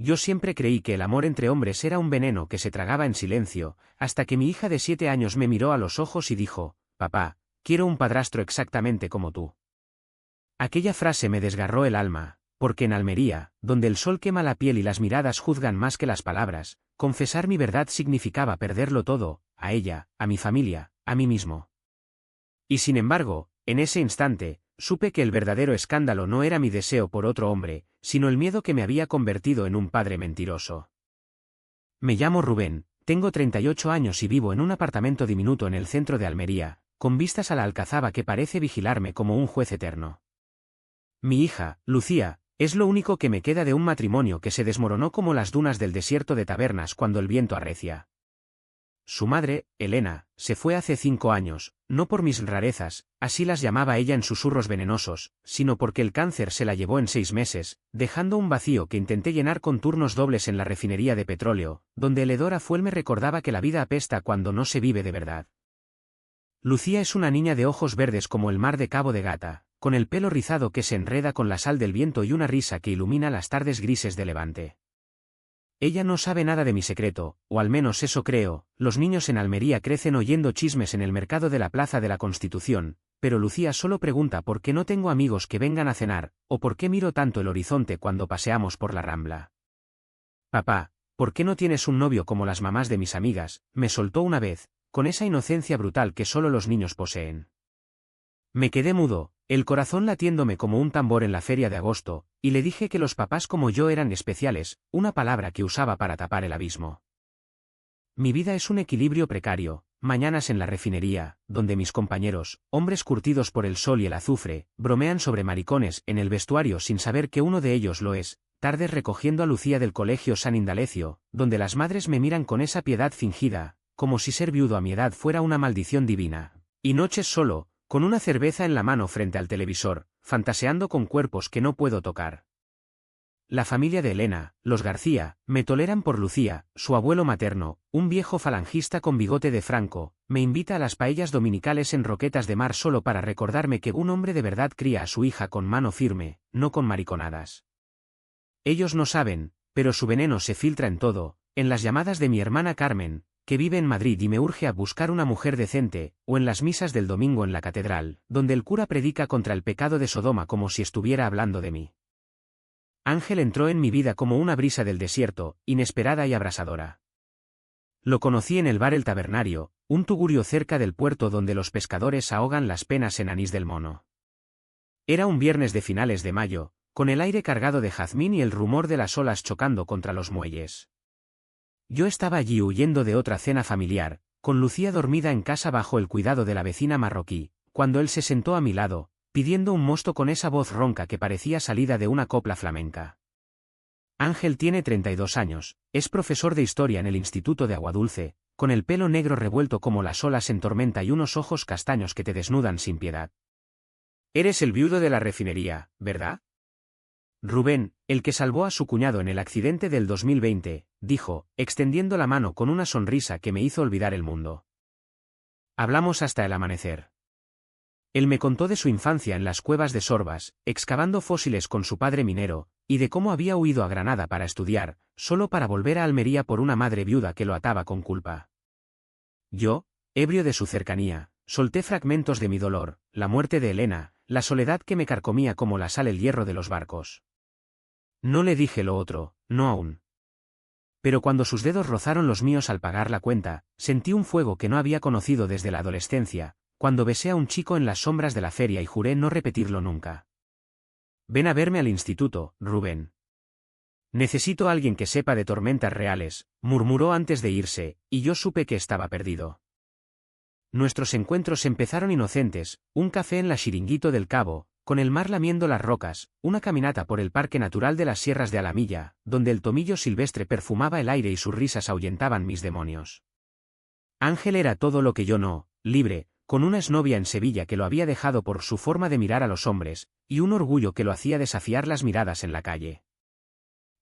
Yo siempre creí que el amor entre hombres era un veneno que se tragaba en silencio, hasta que mi hija de 7 años me miró a los ojos y dijo: «Papá, quiero un padrastro exactamente como tú». Aquella frase me desgarró el alma, porque en Almería, donde el sol quema la piel y las miradas juzgan más que las palabras, confesar mi verdad significaba perderlo todo, a ella, a mi familia, a mí mismo. Y sin embargo, en ese instante, supe que el verdadero escándalo no era mi deseo por otro hombre, sino el miedo que me había convertido en un padre mentiroso. Me llamo Rubén, tengo 38 años y vivo en un apartamento diminuto en el centro de Almería, con vistas a la Alcazaba que parece vigilarme como un juez eterno. Mi hija, Lucía, es lo único que me queda de un matrimonio que se desmoronó como las dunas del desierto de Tabernas cuando el viento arrecia. Su madre, Elena, se fue hace 5 años, no por mis rarezas, así las llamaba ella en susurros venenosos, sino porque el cáncer se la llevó en 6 meses, dejando un vacío que intenté llenar con turnos dobles en la refinería de petróleo, donde el hedor a fuel me recordaba que la vida apesta cuando no se vive de verdad. Lucía es una niña de ojos verdes como el mar de Cabo de Gata, con el pelo rizado que se enreda con la sal del viento y una risa que ilumina las tardes grises de Levante. Ella no sabe nada de mi secreto, o al menos eso creo. Los niños en Almería crecen oyendo chismes en el mercado de la Plaza de la Constitución, pero Lucía solo pregunta por qué no tengo amigos que vengan a cenar, o por qué miro tanto el horizonte cuando paseamos por la Rambla. «Papá, ¿por qué no tienes un novio como las mamás de mis amigas?», me soltó una vez, con esa inocencia brutal que solo los niños poseen. Me quedé mudo, el corazón latiéndome como un tambor en la feria de agosto, y le dije que los papás como yo eran especiales, una palabra que usaba para tapar el abismo. Mi vida es un equilibrio precario, mañanas en la refinería, donde mis compañeros, hombres curtidos por el sol y el azufre, bromean sobre maricones en el vestuario sin saber que uno de ellos lo es, tardes recogiendo a Lucía del colegio San Indalecio, donde las madres me miran con esa piedad fingida, como si ser viudo a mi edad fuera una maldición divina, y noches solo, con una cerveza en la mano frente al televisor, fantaseando con cuerpos que no puedo tocar. La familia de Elena, los García, me toleran por Lucía, su abuelo materno, un viejo falangista con bigote de Franco, me invita a las paellas dominicales en Roquetas de Mar solo para recordarme que un hombre de verdad cría a su hija con mano firme, no con mariconadas. Ellos no saben, pero su veneno se filtra en todo, en las llamadas de mi hermana Carmen, que vive en Madrid y me urge a buscar una mujer decente, o en las misas del domingo en la catedral, donde el cura predica contra el pecado de Sodoma como si estuviera hablando de mí. Ángel entró en mi vida como una brisa del desierto, inesperada y abrasadora. Lo conocí en el bar El Tabernario, un tugurio cerca del puerto donde los pescadores ahogan las penas en anís del mono. Era un viernes de finales de mayo, con el aire cargado de jazmín y el rumor de las olas chocando contra los muelles. Yo estaba allí huyendo de otra cena familiar, con Lucía dormida en casa bajo el cuidado de la vecina marroquí, cuando él se sentó a mi lado, pidiendo un mosto con esa voz ronca que parecía salida de una copla flamenca. Ángel tiene 32 años, es profesor de historia en el Instituto de Aguadulce, con el pelo negro revuelto como las olas en tormenta y unos ojos castaños que te desnudan sin piedad. «Eres el viudo de la refinería, ¿verdad?». «Rubén, el que salvó a su cuñado en el accidente del 2020», dijo, extendiendo la mano con una sonrisa que me hizo olvidar el mundo. Hablamos hasta el amanecer. Él me contó de su infancia en las cuevas de Sorbas, excavando fósiles con su padre minero, y de cómo había huido a Granada para estudiar, solo para volver a Almería por una madre viuda que lo ataba con culpa. Yo, ebrio de su cercanía, solté fragmentos de mi dolor, la muerte de Elena, la soledad que me carcomía como la sal el hierro de los barcos. No le dije lo otro, no aún. Pero cuando sus dedos rozaron los míos al pagar la cuenta, sentí un fuego que no había conocido desde la adolescencia, cuando besé a un chico en las sombras de la feria y juré no repetirlo nunca. «Ven a verme al instituto, Rubén. Necesito a alguien que sepa de tormentas reales», murmuró antes de irse, y yo supe que estaba perdido. Nuestros encuentros empezaron inocentes, un café en la Xiringuito del Cabo, con el mar lamiendo las rocas, una caminata por el Parque Natural de las Sierras de Alamilla, donde el tomillo silvestre perfumaba el aire y sus risas ahuyentaban mis demonios. Ángel era todo lo que yo no, libre, con una exnovia en Sevilla que lo había dejado por su forma de mirar a los hombres, y un orgullo que lo hacía desafiar las miradas en la calle.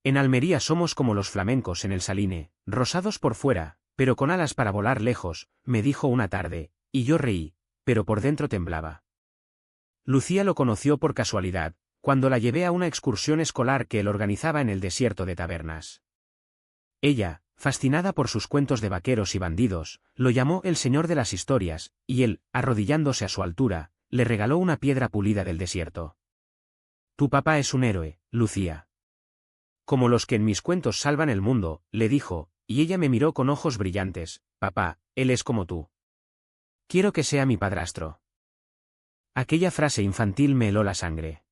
En Almería somos como los flamencos en el Saline, rosados por fuera, pero con alas para volar lejos, me dijo una tarde, y yo reí, pero por dentro temblaba. Lucía lo conoció por casualidad, cuando la llevé a una excursión escolar que él organizaba en el desierto de Tabernas. Ella, fascinada por sus cuentos de vaqueros y bandidos, lo llamó el señor de las historias, y él, arrodillándose a su altura, le regaló una piedra pulida del desierto. Tu papá es un héroe, Lucía. Como los que en mis cuentos salvan el mundo, le dijo, y ella me miró con ojos brillantes. Papá, él es como tú. Quiero que sea mi padrastro. Aquella frase infantil me heló la sangre.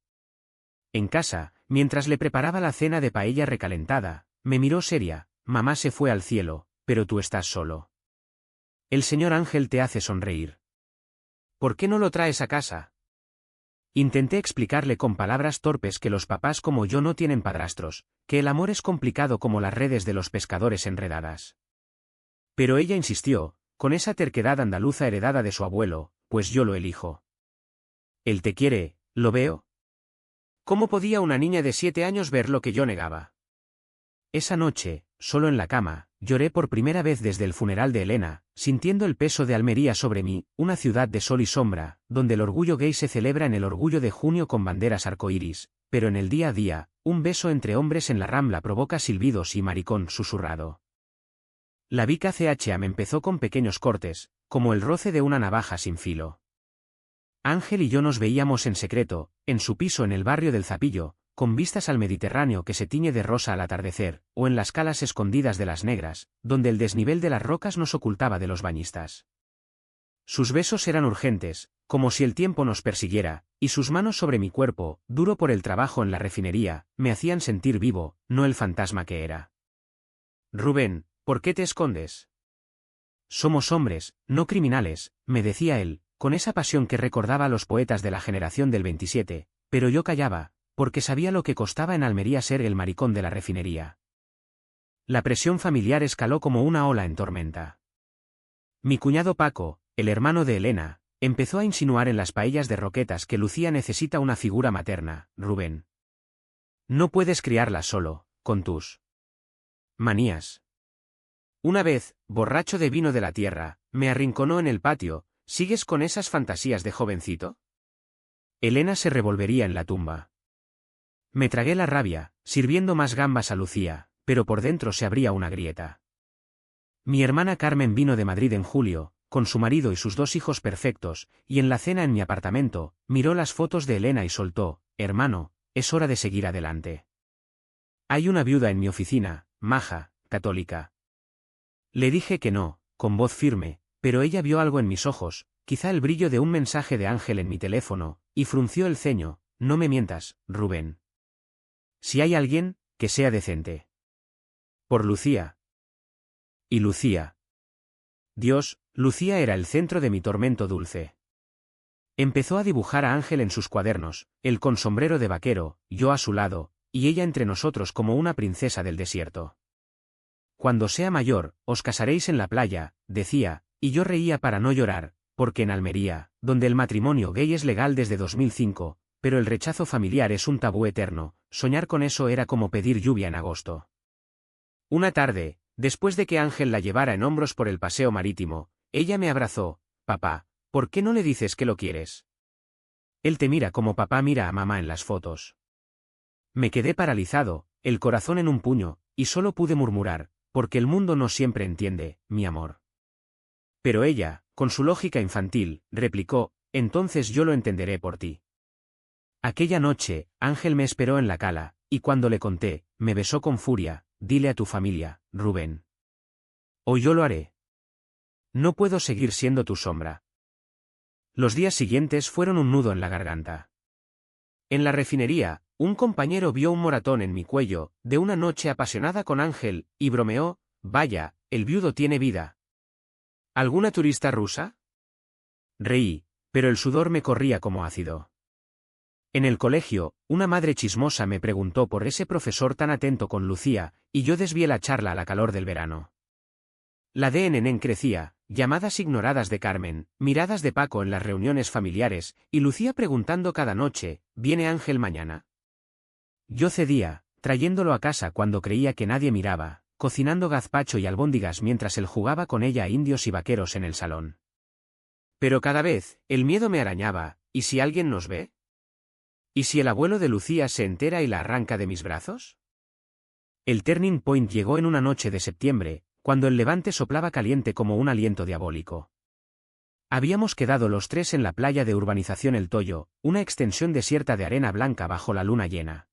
En casa, mientras le preparaba la cena de paella recalentada, me miró seria. Mamá se fue al cielo, pero tú estás solo. El señor Ángel te hace sonreír. ¿Por qué no lo traes a casa? Intenté explicarle con palabras torpes que los papás como yo no tienen padrastros, que el amor es complicado como las redes de los pescadores enredadas. Pero ella insistió, con esa terquedad andaluza heredada de su abuelo, pues yo lo elijo. Él te quiere, ¿lo veo? ¿Cómo podía una niña de 7 años ver lo que yo negaba? Esa noche, solo en la cama, lloré por primera vez desde el funeral de Elena, sintiendo el peso de Almería sobre mí, una ciudad de sol y sombra, donde el orgullo gay se celebra en el orgullo de junio con banderas arcoíris, pero en el día a día, un beso entre hombres en la Rambla provoca silbidos y maricón susurrado. La Vica CHA me empezó con pequeños cortes, como el roce de una navaja sin filo. Ángel y yo nos veíamos en secreto, en su piso en el barrio del Zapillo, con vistas al Mediterráneo que se tiñe de rosa al atardecer, o en las calas escondidas de las Negras, donde el desnivel de las rocas nos ocultaba de los bañistas. Sus besos eran urgentes, como si el tiempo nos persiguiera, y sus manos sobre mi cuerpo, duro por el trabajo en la refinería, me hacían sentir vivo, no el fantasma que era. Rubén, ¿por qué te escondes? Somos hombres, no criminales, me decía él, con esa pasión que recordaba a los poetas de la generación del 27, pero yo callaba, porque sabía lo que costaba en Almería ser el maricón de la refinería. La presión familiar escaló como una ola en tormenta. Mi cuñado Paco, el hermano de Elena, empezó a insinuar en las paellas de Roquetas que Lucía necesita una figura materna, Rubén. No puedes criarla solo, con tus manías. Una vez, borracho de vino de la tierra, me arrinconó en el patio. ¿Sigues con esas fantasías de jovencito? Elena se revolvería en la tumba. Me tragué la rabia, sirviendo más gambas a Lucía, pero por dentro se abría una grieta. Mi hermana Carmen vino de Madrid en julio, con su marido y sus 2 hijos perfectos, y en la cena en mi apartamento, miró las fotos de Elena y soltó, hermano, es hora de seguir adelante. Hay una viuda en mi oficina, maja, católica. Le dije que no, con voz firme, pero ella vio algo en mis ojos, quizá el brillo de un mensaje de Ángel en mi teléfono, y frunció el ceño. No me mientas, Rubén. Si hay alguien, que sea decente. Por Lucía. Y Lucía. Dios, Lucía era el centro de mi tormento dulce. Empezó a dibujar a Ángel en sus cuadernos, él con sombrero de vaquero, yo a su lado, y ella entre nosotros como una princesa del desierto. Cuando sea mayor, os casaréis en la playa, decía, y yo reía para no llorar, porque en Almería, donde el matrimonio gay es legal desde 2005, pero el rechazo familiar es un tabú eterno, soñar con eso era como pedir lluvia en agosto. Una tarde, después de que Ángel la llevara en hombros por el paseo marítimo, ella me abrazó. Papá, ¿por qué no le dices que lo quieres? Él te mira como papá mira a mamá en las fotos. Me quedé paralizado, el corazón en un puño, y solo pude murmurar, porque el mundo no siempre entiende, mi amor. Pero ella, con su lógica infantil, replicó, entonces yo lo entenderé por ti. Aquella noche, Ángel me esperó en la cala, y cuando le conté, me besó con furia. Dile a tu familia, Rubén. O yo lo haré. No puedo seguir siendo tu sombra. Los días siguientes fueron un nudo en la garganta. En la refinería, un compañero vio un moratón en mi cuello, de una noche apasionada con Ángel, y bromeó, vaya, el viudo tiene vida. ¿Alguna turista rusa? Reí, pero el sudor me corría como ácido. En el colegio, una madre chismosa me preguntó por ese profesor tan atento con Lucía, y yo desvié la charla a la calor del verano. La de Nenén crecía, llamadas ignoradas de Carmen, miradas de Paco en las reuniones familiares, y Lucía preguntando cada noche, ¿viene Ángel mañana? Yo cedía, trayéndolo a casa cuando creía que nadie miraba, cocinando gazpacho y albóndigas mientras él jugaba con ella a indios y vaqueros en el salón. Pero cada vez, el miedo me arañaba, ¿y si alguien nos ve? ¿Y si el abuelo de Lucía se entera y la arranca de mis brazos? El turning point llegó en una noche de septiembre, cuando el levante soplaba caliente como un aliento diabólico. Habíamos quedado los tres en la playa de Urbanización El Toyo, una extensión desierta de arena blanca bajo la luna llena.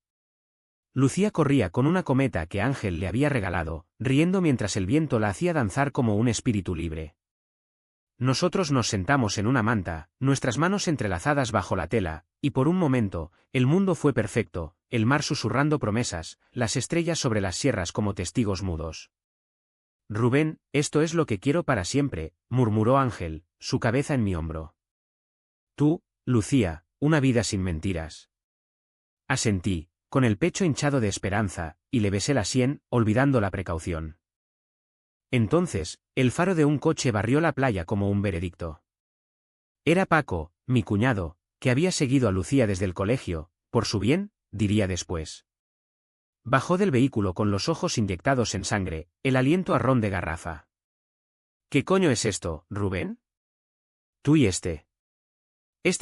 Lucía corría con una cometa que Ángel le había regalado, riendo mientras el viento la hacía danzar como un espíritu libre. Nosotros nos sentamos en una manta, nuestras manos entrelazadas bajo la tela, y por un momento, el mundo fue perfecto, el mar susurrando promesas, las estrellas sobre las sierras como testigos mudos. Rubén, esto es lo que quiero para siempre, murmuró Ángel, su cabeza en mi hombro. Tú, Lucía, una vida sin mentiras. Asentí, con el pecho hinchado de esperanza, y le besé la sien, olvidando la precaución. Entonces, el faro de un coche barrió la playa como un veredicto. Era Paco, mi cuñado, que había seguido a Lucía desde el colegio, por su bien, diría después. Bajó del vehículo con los ojos inyectados en sangre, el aliento a ron de garrafa. ¿Qué coño es esto, Rubén? Tú y este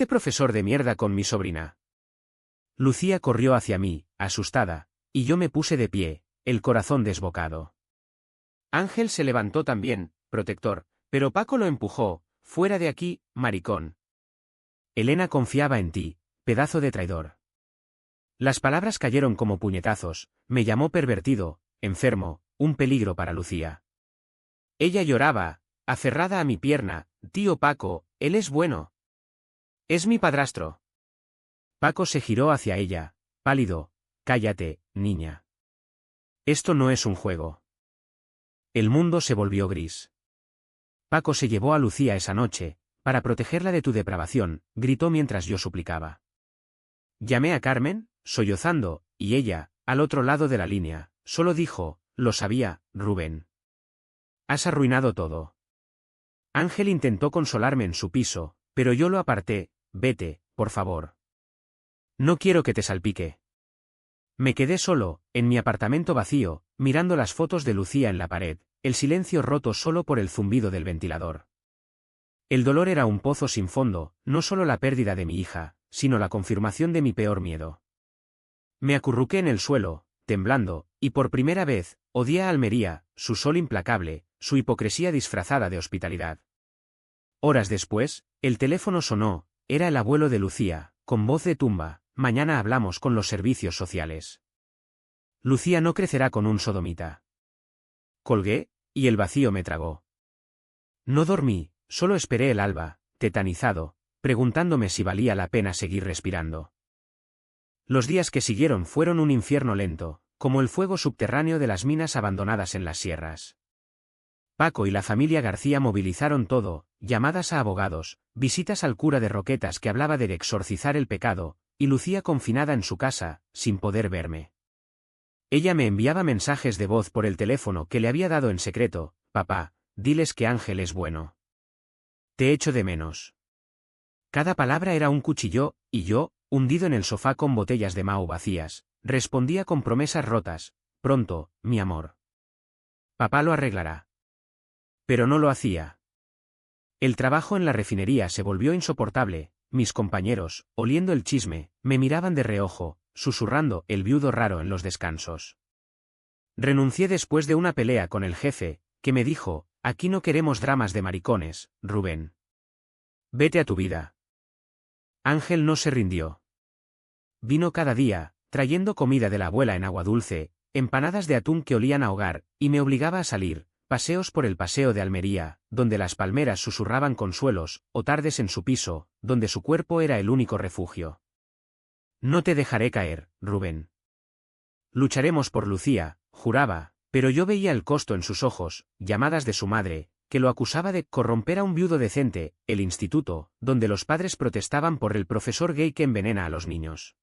profesor de mierda con mi sobrina. Lucía corrió hacia mí, asustada, y yo me puse de pie, el corazón desbocado. Ángel se levantó también, protector, pero Paco lo empujó, fuera de aquí, maricón. Elena confiaba en ti, pedazo de traidor. Las palabras cayeron como puñetazos, me llamó pervertido, enfermo, un peligro para Lucía. Ella lloraba, aferrada a mi pierna, tío Paco, él es bueno. Es mi padrastro. Paco se giró hacia ella, pálido, cállate, niña. Esto no es un juego. El mundo se volvió gris. Paco se llevó a Lucía esa noche, para protegerla de tu depravación, gritó mientras yo suplicaba. Llamé a Carmen, sollozando, y ella, al otro lado de la línea, solo dijo, lo sabía, Rubén. Has arruinado todo. Ángel intentó consolarme en su piso, pero yo lo aparté, vete, por favor. No quiero que te salpique. Me quedé solo, en mi apartamento vacío, mirando las fotos de Lucía en la pared, el silencio roto solo por el zumbido del ventilador. El dolor era un pozo sin fondo, no solo la pérdida de mi hija, sino la confirmación de mi peor miedo. Me acurruqué en el suelo, temblando, y por primera vez, odié a Almería, su sol implacable, su hipocresía disfrazada de hospitalidad. Horas después, el teléfono sonó, era el abuelo de Lucía, con voz de tumba, mañana hablamos con los servicios sociales. Lucía no crecerá con un sodomita. Colgué, y el vacío me tragó. No dormí, solo esperé el alba, tetanizado, preguntándome si valía la pena seguir respirando. Los días que siguieron fueron un infierno lento, como el fuego subterráneo de las minas abandonadas en las sierras. Paco y la familia García movilizaron todo, llamadas a abogados, visitas al cura de Roquetas que hablaba de exorcizar el pecado, y Lucía confinada en su casa, sin poder verme. Ella me enviaba mensajes de voz por el teléfono que le había dado en secreto, papá, diles que Ángel es bueno. Te echo de menos. Cada palabra era un cuchillo, y yo, hundido en el sofá con botellas de Mao vacías, respondía con promesas rotas, pronto, mi amor. Papá lo arreglará. Pero no lo hacía. El trabajo en la refinería se volvió insoportable, mis compañeros, oliendo el chisme, me miraban de reojo, susurrando el viudo raro en los descansos. Renuncié después de una pelea con el jefe, que me dijo, aquí no queremos dramas de maricones, Rubén. Vete a tu vida. Ángel no se rindió. Vino cada día, trayendo comida de la abuela en agua dulce, empanadas de atún que olían a hogar, y me obligaba a salir, paseos por el paseo de Almería, donde las palmeras susurraban consuelos, o tardes en su piso, donde su cuerpo era el único refugio. No te dejaré caer, Rubén. Lucharemos por Lucía, juraba, pero yo veía el costo en sus ojos, llamadas de su madre, que lo acusaba de corromper a un viudo decente, el instituto, donde los padres protestaban por el profesor gay que envenena a los niños.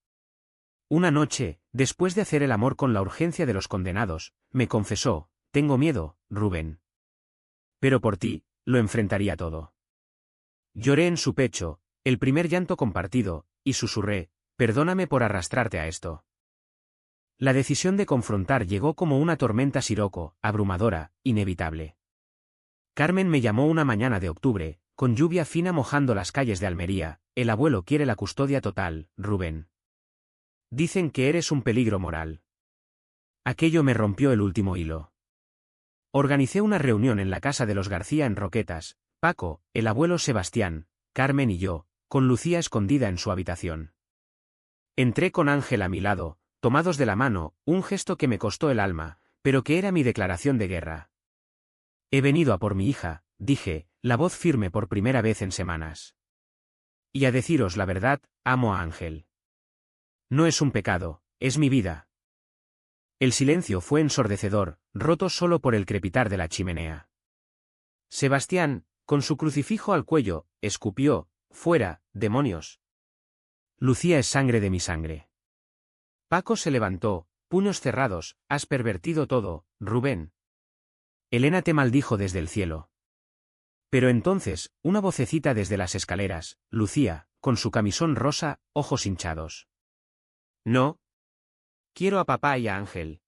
Una noche, después de hacer el amor con la urgencia de los condenados, me confesó, tengo miedo, Rubén. Pero por ti, lo enfrentaría todo. Lloré en su pecho, el primer llanto compartido, y susurré, perdóname por arrastrarte a esto. La decisión de confrontar llegó como una tormenta siroco, abrumadora, inevitable. Carmen me llamó una mañana de octubre, con lluvia fina mojando las calles de Almería, el abuelo quiere la custodia total, Rubén. Dicen que eres un peligro moral. Aquello me rompió el último hilo. Organicé una reunión en la casa de los García en Roquetas, Paco, el abuelo Sebastián, Carmen y yo, con Lucía escondida en su habitación. Entré con Ángel a mi lado, tomados de la mano, un gesto que me costó el alma, pero que era mi declaración de guerra. He venido a por mi hija, dije, la voz firme por primera vez en semanas. Y a deciros la verdad, amo a Ángel. No es un pecado, es mi vida. El silencio fue ensordecedor, roto solo por el crepitar de la chimenea. Sebastián, con su crucifijo al cuello, escupió, fuera, demonios. Lucía es sangre de mi sangre. Paco se levantó, puños cerrados, has pervertido todo, Rubén. Elena te maldijo desde el cielo. Pero entonces, una vocecita desde las escaleras, Lucía, con su camisón rosa, ojos hinchados. No. Quiero a papá y a Ángel.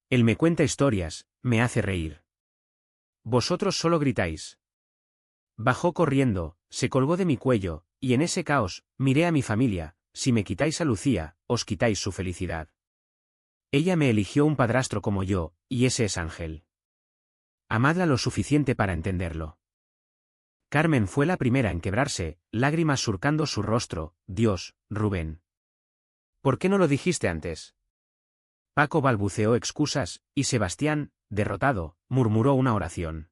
Él me cuenta historias, me hace reír. Vosotros solo gritáis. Bajó corriendo, se colgó de mi cuello, y en ese caos, miré a mi familia, si me quitáis a Lucía, os quitáis su felicidad. Ella me eligió un padrastro como yo, y ese es Ángel. Amadla lo suficiente para entenderlo. Carmen fue la primera en quebrarse, lágrimas surcando su rostro. Dios, Rubén. ¿Por qué no lo dijiste antes? Paco balbuceó excusas, y Sebastián, derrotado, murmuró una oración.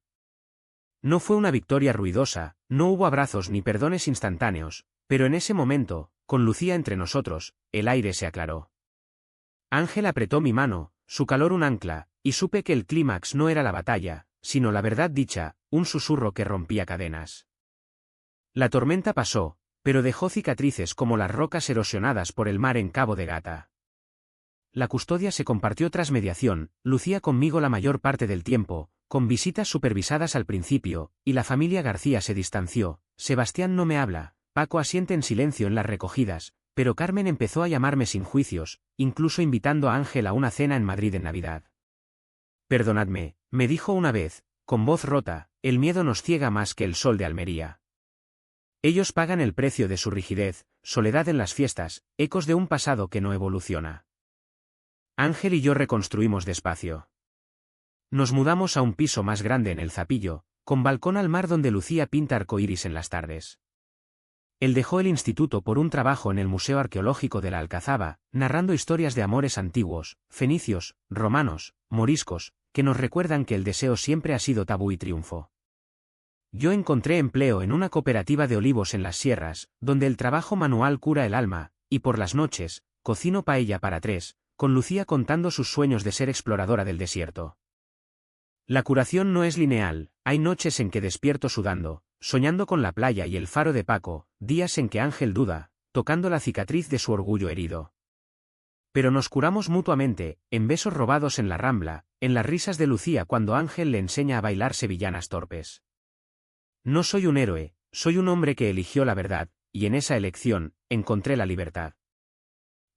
No fue una victoria ruidosa, no hubo abrazos ni perdones instantáneos, pero en ese momento, con Lucía entre nosotros, el aire se aclaró. Ángel apretó mi mano, su calor un ancla, y supe que el clímax no era la batalla, sino la verdad dicha, un susurro que rompía cadenas. La tormenta pasó, pero dejó cicatrices como las rocas erosionadas por el mar en Cabo de Gata. La custodia se compartió tras mediación, Lucía conmigo la mayor parte del tiempo, con visitas supervisadas al principio, y la familia García se distanció. Sebastián no me habla, Paco asiente en silencio en las recogidas, pero Carmen empezó a llamarme sin juicios, incluso invitando a Ángel a una cena en Madrid en Navidad. Perdonadme, me dijo una vez, con voz rota, el miedo nos ciega más que el sol de Almería. Ellos pagan el precio de su rigidez, soledad en las fiestas, ecos de un pasado que no evoluciona. Ángel y yo reconstruimos despacio. Nos mudamos a un piso más grande en el Zapillo, con balcón al mar donde Lucía pinta arcoíris en las tardes. Él dejó el instituto por un trabajo en el Museo Arqueológico de la Alcazaba, narrando historias de amores antiguos, fenicios, romanos, moriscos, que nos recuerdan que el deseo siempre ha sido tabú y triunfo. Yo encontré empleo en una cooperativa de olivos en las sierras, donde el trabajo manual cura el alma, y por las noches, cocino paella para tres, con Lucía contando sus sueños de ser exploradora del desierto. La curación no es lineal, hay noches en que despierto sudando, soñando con la playa y el faro de Paco, días en que Ángel duda, tocando la cicatriz de su orgullo herido. Pero nos curamos mutuamente, en besos robados en la Rambla, en las risas de Lucía cuando Ángel le enseña a bailar sevillanas torpes. No soy un héroe, soy un hombre que eligió la verdad, y en esa elección, encontré la libertad.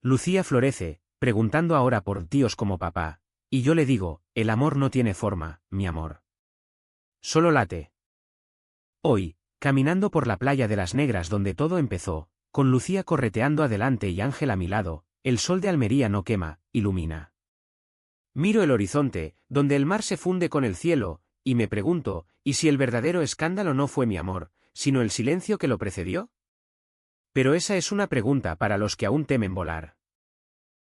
Lucía florece, preguntando ahora por tíos como papá, y yo le digo, el amor no tiene forma, mi amor. Solo late. Hoy, caminando por la playa de las Negras donde todo empezó, con Lucía correteando adelante y Ángel a mi lado, el sol de Almería no quema, ilumina. Miro el horizonte, donde el mar se funde con el cielo, y me pregunto, ¿y si el verdadero escándalo no fue mi amor, sino el silencio que lo precedió? Pero esa es una pregunta para los que aún temen volar.